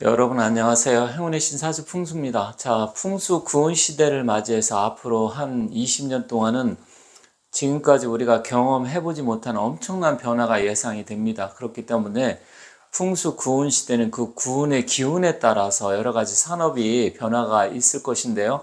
여러분 안녕하세요. 행운의 신사주 풍수입니다. 자, 풍수 구운 시대를 맞이해서 앞으로 한 20년 동안은 지금까지 우리가 경험해보지 못한 엄청난 변화가 예상이 됩니다. 그렇기 때문에 풍수 구운 시대는 그 구운의 기운에 따라서 여러 가지 산업이 변화가 있을 것인데요.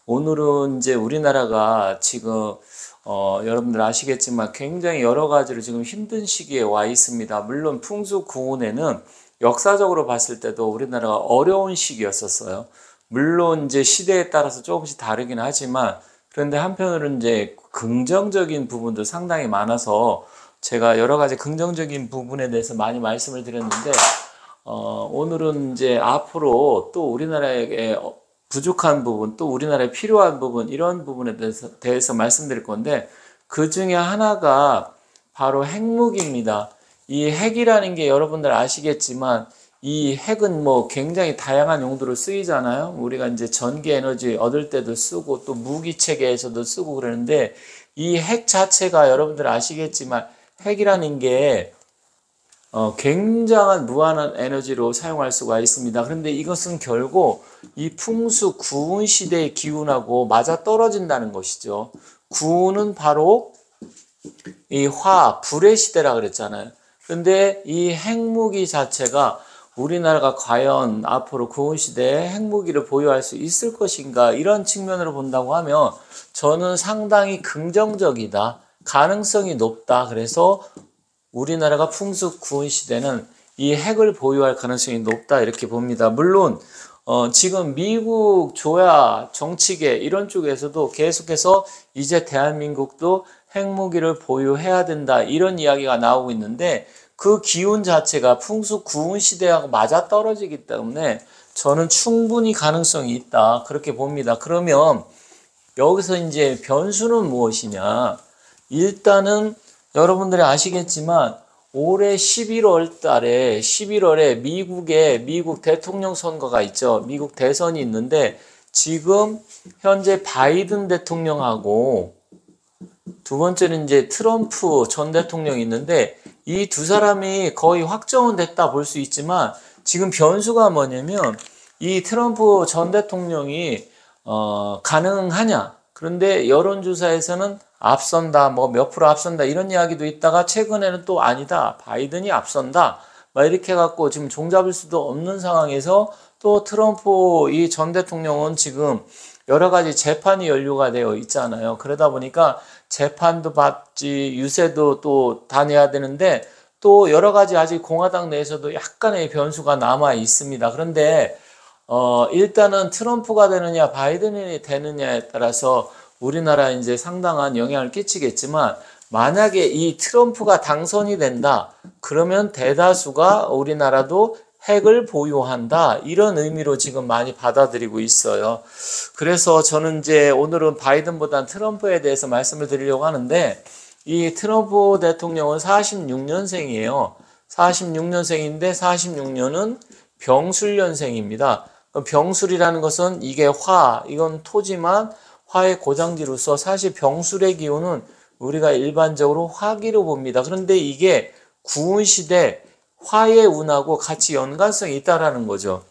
오늘은 이제 우리나라가 지금 여러분들 아시겠지만 굉장히 여러 가지로 지금 힘든 시기에 와 있습니다. 물론 풍수 구운에는 역사적으로 봤을 때도 우리나라가 어려운 시기였었어요. 물론 이제 시대에 따라서 조금씩 다르긴 하지만 그런데 한편으로는 이제 긍정적인 부분도 상당히 많아서 제가 여러 가지 긍정적인 부분에 대해서 많이 말씀을 드렸는데 오늘은 이제 앞으로 또 우리나라에게 부족한 부분, 또 우리나라에 필요한 부분, 이런 부분에 대해서 말씀드릴 건데 그 중에 하나가 바로 핵무기입니다. 이 핵이라는 게 여러분들 아시겠지만 이 핵은 뭐 굉장히 다양한 용도로 쓰이잖아요. 우리가 이제 전기 에너지 얻을 때도 쓰고 또 무기 체계에서도 쓰고 그러는데 이 핵 자체가 여러분들 아시겠지만 핵이라는 게 굉장한 무한한 에너지로 사용할 수가 있습니다. 그런데 이것은 결국 이 풍수 구운 시대의 기운하고 맞아 떨어진다는 것이죠. 구운은 바로 이 불의 시대라 그랬잖아요. 그런데 이 핵무기 자체가 우리나라가 과연 앞으로 구운 시대에 핵무기를 보유할 수 있을 것인가, 이런 측면으로 본다고 하면 저는 상당히 긍정적이다, 가능성이 높다. 그래서 우리나라가 풍수 구운 시대는 이 핵을 보유할 가능성이 높다, 이렇게 봅니다. 물론 지금 미국 조야 정치계 이런 쪽에서도 계속해서 이제 대한민국도 핵무기를 보유해야 된다, 이런 이야기가 나오고 있는데 그 기운 자체가 풍수 구운 시대하고 맞아떨어지기 때문에 저는 충분히 가능성이 있다, 그렇게 봅니다. 그러면 여기서 이제 변수는 무엇이냐? 일단은 여러분들이 아시겠지만 올해 11월에 미국 대통령 선거가 있죠. 미국 대선이 있는데 지금 현재 바이든 대통령하고 두 번째는 이제 트럼프 전 대통령이 있는데 이 두 사람이 거의 확정은 됐다 볼 수 있지만 지금 변수가 뭐냐면 이 트럼프 전 대통령이 가능하냐? 그런데 여론조사에서는 앞선다, 뭐 몇 프로 앞선다, 이런 이야기도 있다가 최근에는 또 아니다, 바이든이 앞선다, 막 이렇게 해갖고 지금 종잡을 수도 없는 상황에서 또 트럼프 이 전 대통령은 지금 여러 가지 재판이 연루가 되어 있잖아요. 그러다 보니까 재판도 받지, 유세도 또 다녀야 되는데 또 여러 가지 아직 공화당 내에서도 약간의 변수가 남아 있습니다. 그런데 일단은 트럼프가 되느냐 바이든이 되느냐에 따라서 우리나라에 이제 상당한 영향을 끼치겠지만 만약에 이 트럼프가 당선이 된다, 그러면 대다수가 우리나라도 핵을 보유한다, 이런 의미로 지금 많이 받아들이고 있어요. 그래서 저는 이제 오늘은 바이든보다는 트럼프에 대해서 말씀을 드리려고 하는데 이 트럼프 대통령은 46년생이에요. 46년생인데 46년은 병술년생입니다. 병술이라는 것은 이게 이건 토지만 화의 고장지로서 사실 병술의 기운은 우리가 일반적으로 화기로 봅니다. 그런데 이게 구운시대 화의 운하고 같이 연관성이 있다라는 거죠.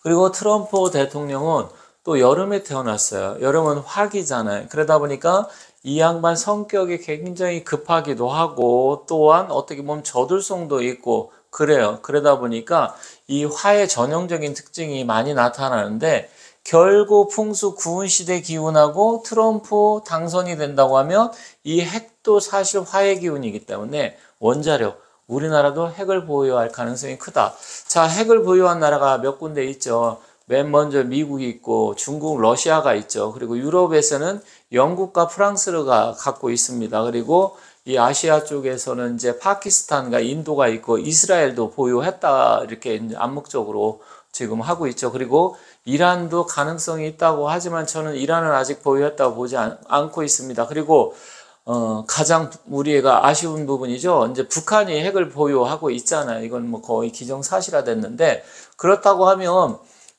그리고 트럼프 대통령은 또 여름에 태어났어요. 여름은 화기잖아요. 그러다 보니까 이 양반 성격이 굉장히 급하기도 하고 또한 어떻게 보면 저돌성도 있고 그래요. 그러다 보니까 이 화의 전형적인 특징이 많이 나타나는데 결국 풍수 구운 시대 기운하고 트럼프 당선이 된다고 하면 이 핵도 사실 화의 기운이기 때문에 원자력, 우리나라도 핵을 보유할 가능성이 크다. 자, 핵을 보유한 나라가 몇 군데 있죠. 맨 먼저 미국이 있고 중국, 러시아가 있죠. 그리고 유럽에서는 영국과 프랑스가 갖고 있습니다. 그리고 이 아시아 쪽에서는 이제 파키스탄과 인도가 있고 이스라엘도 보유했다, 이렇게 이제 암묵적으로 지금 하고 있죠. 그리고 이란도 가능성이 있다고 하지만 저는 이란은 아직 보유했다고 보지 않고 있습니다. 그리고 가장 우리가 아쉬운 부분이죠. 이제 북한이 핵을 보유하고 있잖아요. 이건 뭐 거의 기정사실화됐는데 그렇다고 하면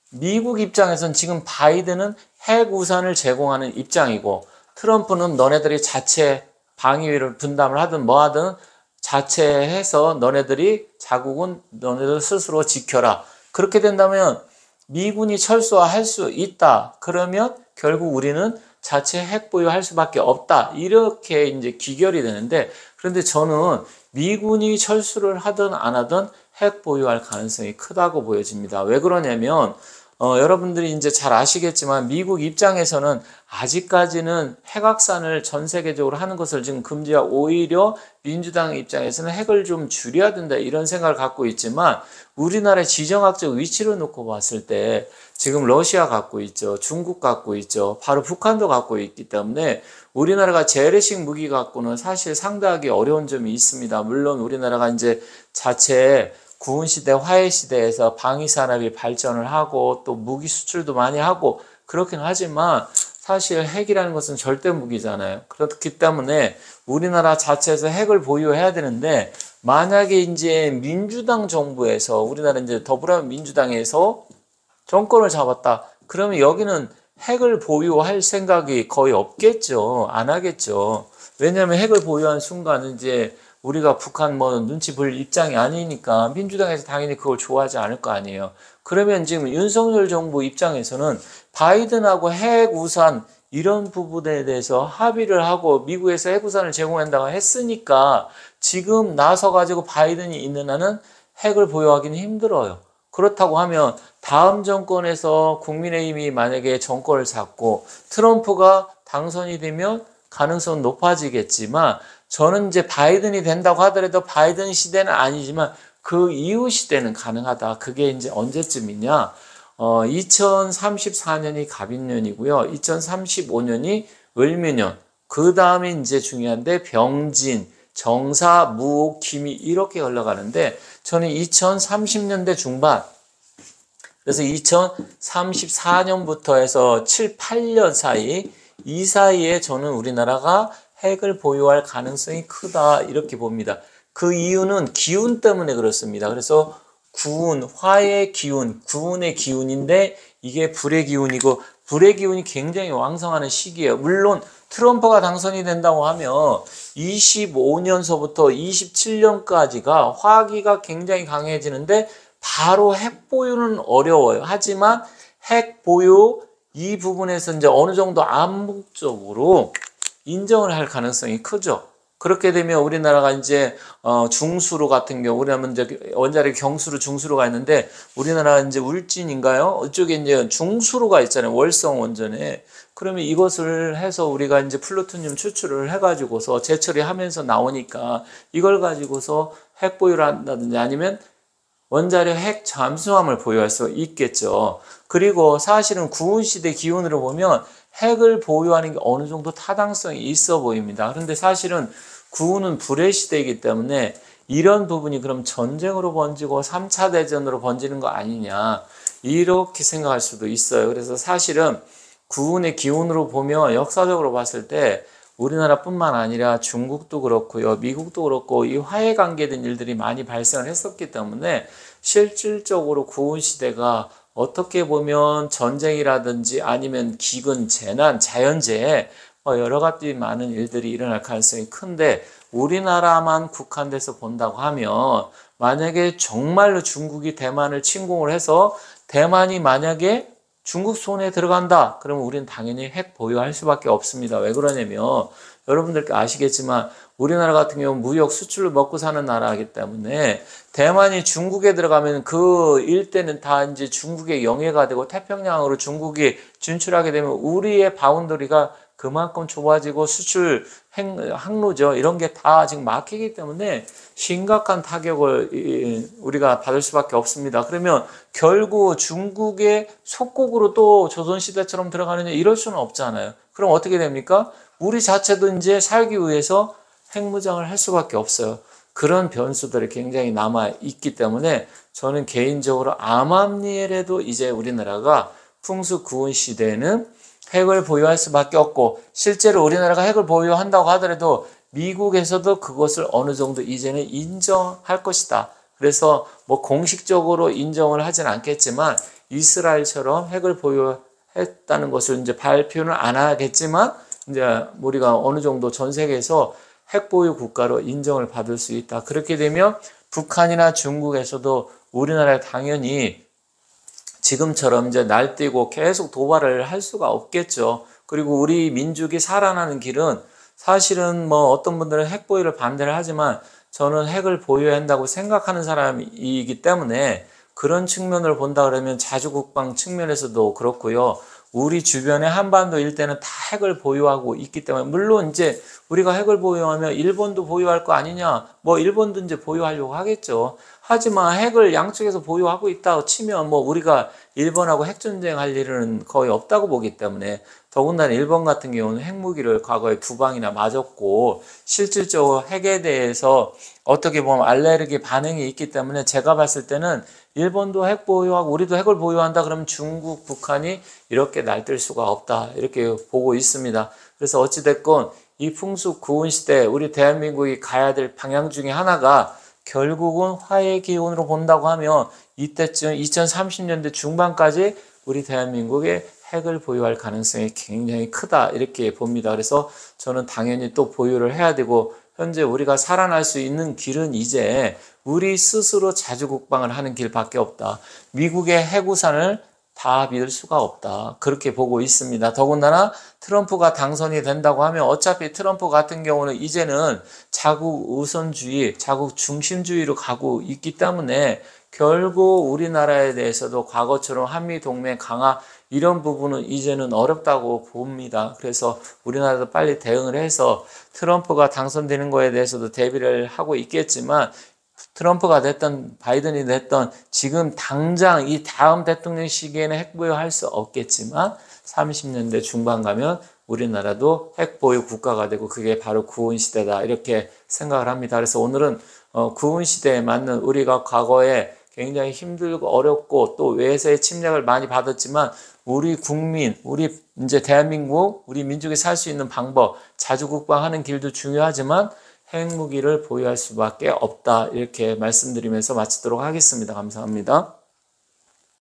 미국 입장에서는 지금 바이든은 핵 우산을 제공하는 입장이고 트럼프는 너네들이 자체 방위를 분담을 하든 뭐 하든 자체해서 너네들이 자국은 너네들 스스로 지켜라, 그렇게 된다면 미군이 철수할 수 있다. 그러면 결국 우리는 자체 핵 보유할 수밖에 없다. 이렇게 이제 귀결이 되는데, 그런데 저는 미군이 철수를 하든 안 하든 핵 보유할 가능성이 크다고 보여집니다. 왜 그러냐면 여러분들이 이제 잘 아시겠지만 미국 입장에서는 아직까지는 핵 확산을 전 세계적으로 하는 것을 지금 금지하고 오히려 민주당 입장에서는 핵을 좀 줄여야 된다 이런 생각을 갖고 있지만 우리나라의 지정학적 위치를 놓고 봤을 때 지금 러시아 갖고 있죠. 중국 갖고 있죠. 바로 북한도 갖고 있기 때문에 우리나라가 재래식 무기 갖고는 사실 상대하기 어려운 점이 있습니다. 물론 우리나라가 이제 자체 구은시대, 화해시대에서 방위산업이 발전을 하고 또 무기 수출도 많이 하고 그렇긴 하지만 사실 핵이라는 것은 절대 무기잖아요. 그렇기 때문에 우리나라 자체에서 핵을 보유해야 되는데 만약에 이제 민주당 정부에서 우리나라 이제 더불어민주당에서 정권을 잡았다. 그러면 여기는 핵을 보유할 생각이 거의 없겠죠. 안 하겠죠. 왜냐하면 핵을 보유한 순간은 이제 우리가 북한 뭐 눈치 볼 입장이 아니니까 민주당에서 당연히 그걸 좋아하지 않을 거 아니에요. 그러면 지금 윤석열 정부 입장에서는 바이든하고 핵 우산 이런 부분에 대해서 합의를 하고 미국에서 핵 우산을 제공한다고 했으니까 지금 나서가지고 바이든이 있는 한은 핵을 보유하기는 힘들어요. 그렇다고 하면 다음 정권에서 국민의힘이 만약에 정권을 잡고 트럼프가 당선이 되면 가능성은 높아지겠지만 저는 이제 바이든이 된다고 하더라도 바이든 시대는 아니지만 그 이후 시대는 가능하다. 그게 이제 언제쯤이냐? 2034년이 갑인년이고요. 2035년이 을묘년. 그 다음에 이제 중요한데 병진, 정사, 무옥, 기미 이렇게 흘러가는데 저는 2030년대 중반 그래서 2034년부터 해서 7, 8년 사이 이 사이에 저는 우리나라가 핵을 보유할 가능성이 크다 이렇게 봅니다. 그 이유는 기운 때문에 그렇습니다. 그래서 구운, 화의 기운, 구운의 기운인데 이게 불의 기운이고 불의 기운이 굉장히 왕성하는 시기예요. 물론 트럼프가 당선이 된다고 하면 25년서부터 27년까지가 화기가 굉장히 강해지는데 바로 핵 보유는 어려워요. 하지만 핵 보유 이 부분에서 이제 어느 정도 암묵적으로 인정을 할 가능성이 크죠. 그렇게 되면 우리나라가 이제 중수로 같은 경우 우리나라 이제 원자력 경수로 중수로가 있는데 우리나라 이제 울진인가요? 이쪽에 이제 중수로가 있잖아요. 월성 원전에. 그러면 이것을 해서 우리가 이제 플루토늄 추출을 해가지고서 재처리하면서 나오니까 이걸 가지고서 핵 보유를 한다든지 아니면 원자력 핵 잠수함을 보유할 수 있겠죠. 그리고 사실은 구은시대 기운으로 보면 핵을 보유하는 게 어느 정도 타당성이 있어 보입니다. 그런데 사실은 구은은 불의 시대이기 때문에 이런 부분이 그럼 전쟁으로 번지고 3차 대전으로 번지는 거 아니냐 이렇게 생각할 수도 있어요. 그래서 사실은 구은의 기운으로 보면 역사적으로 봤을 때 우리나라뿐만 아니라 중국도 그렇고요. 미국도 그렇고 이 화해 관계된 일들이 많이 발생을 했었기 때문에 실질적으로 구은시대가 어떻게 보면 전쟁이라든지 아니면 기근, 재난, 자연재해 여러 가지 많은 일들이 일어날 가능성이 큰데 우리나라만 국한돼서 본다고 하면 만약에 정말로 중국이 대만을 침공을 해서 대만이 만약에 중국 손에 들어간다. 그러면 우리는 당연히 핵 보유할 수밖에 없습니다. 왜 그러냐면 여러분들께 아시겠지만 우리나라 같은 경우는 무역 수출로 먹고 사는 나라이기 때문에 대만이 중국에 들어가면 그 일대는 다 이제 중국의 영해가 되고 태평양으로 중국이 진출하게 되면 우리의 바운더리가 그만큼 좁아지고 수출 항로죠. 이런 게 다 지금 막히기 때문에 심각한 타격을 우리가 받을 수밖에 없습니다. 그러면 결국 중국의 속국으로 또 조선시대처럼 들어가느냐 이럴 수는 없잖아요. 그럼 어떻게 됩니까? 우리 자체도 이제 살기 위해서 핵무장을 할 수밖에 없어요. 그런 변수들이 굉장히 남아있기 때문에 저는 개인적으로 암암리에라도 이제 우리나라가 풍수구은 시대에는 핵을 보유할 수밖에 없고 실제로 우리나라가 핵을 보유한다고 하더라도 미국에서도 그것을 어느 정도 이제는 인정할 것이다. 그래서 뭐 공식적으로 인정을 하진 않겠지만 이스라엘처럼 핵을 보유했다는 것을 이제 발표는 안 하겠지만 이제 우리가 어느 정도 전 세계에서 핵 보유 국가로 인정을 받을 수 있다. 그렇게 되면 북한이나 중국에서도 우리나라에 당연히 지금처럼 이제 날뛰고 계속 도발을 할 수가 없겠죠. 그리고 우리 민족이 살아나는 길은 사실은 뭐 어떤 분들은 핵 보유를 반대를 하지만 저는 핵을 보유해야 한다고 생각하는 사람이기 때문에 그런 측면을 본다 그러면 자주국방 측면에서도 그렇고요. 우리 주변의 한반도 일대는 다 핵을 보유하고 있기 때문에 물론 이제 우리가 핵을 보유하면 일본도 보유할 거 아니냐? 뭐 일본도 이제 보유하려고 하겠죠. 하지만 핵을 양쪽에서 보유하고 있다고 치면 뭐 우리가 일본하고 핵전쟁할 일은 거의 없다고 보기 때문에 더군다나 일본 같은 경우는 핵무기를 과거에 2방이나 맞았고 실질적으로 핵에 대해서 어떻게 보면 알레르기 반응이 있기 때문에 제가 봤을 때는 일본도 핵 보유하고 우리도 핵을 보유한다 그러면 중국, 북한이 이렇게 날뛸 수가 없다 이렇게 보고 있습니다. 그래서 어찌됐건 이 풍습 구은 시대 우리 대한민국이 가야 될 방향 중에 하나가 결국은 화해의 기운으로 본다고 하면 이때쯤 2030년대 중반까지 우리 대한민국의 핵을 보유할 가능성이 굉장히 크다 이렇게 봅니다. 그래서 저는 당연히 또 보유를 해야 되고 현재 우리가 살아날 수 있는 길은 이제 우리 스스로 자주국방을 하는 길밖에 없다. 미국의 핵우산을 다 믿을 수가 없다. 그렇게 보고 있습니다. 더군다나 트럼프가 당선이 된다고 하면 어차피 트럼프 같은 경우는 이제는 자국 우선주의, 자국 중심주의로 가고 있기 때문에 결국 우리나라에 대해서도 과거처럼 한미동맹 강화 이런 부분은 이제는 어렵다고 봅니다. 그래서 우리나라도 빨리 대응을 해서 트럼프가 당선되는 거에 대해서도 대비를 하고 있겠지만 트럼프가 됐던 바이든이 됐던 지금 당장 이 다음 대통령 시기에는 핵보유할 수 없겠지만 30년대 중반 가면 우리나라도 핵보유 국가가 되고 그게 바로 구은 시대다 이렇게 생각을 합니다. 그래서 오늘은 구은 시대에 맞는 우리가 과거에 굉장히 힘들고 어렵고 또 외세의 침략을 많이 받았지만 우리 국민, 우리 이제 대한민국, 우리 민족이 살 수 있는 방법, 자주국방하는 길도 중요하지만 핵무기를 보유할 수밖에 없다 이렇게 말씀드리면서 마치도록 하겠습니다. 감사합니다.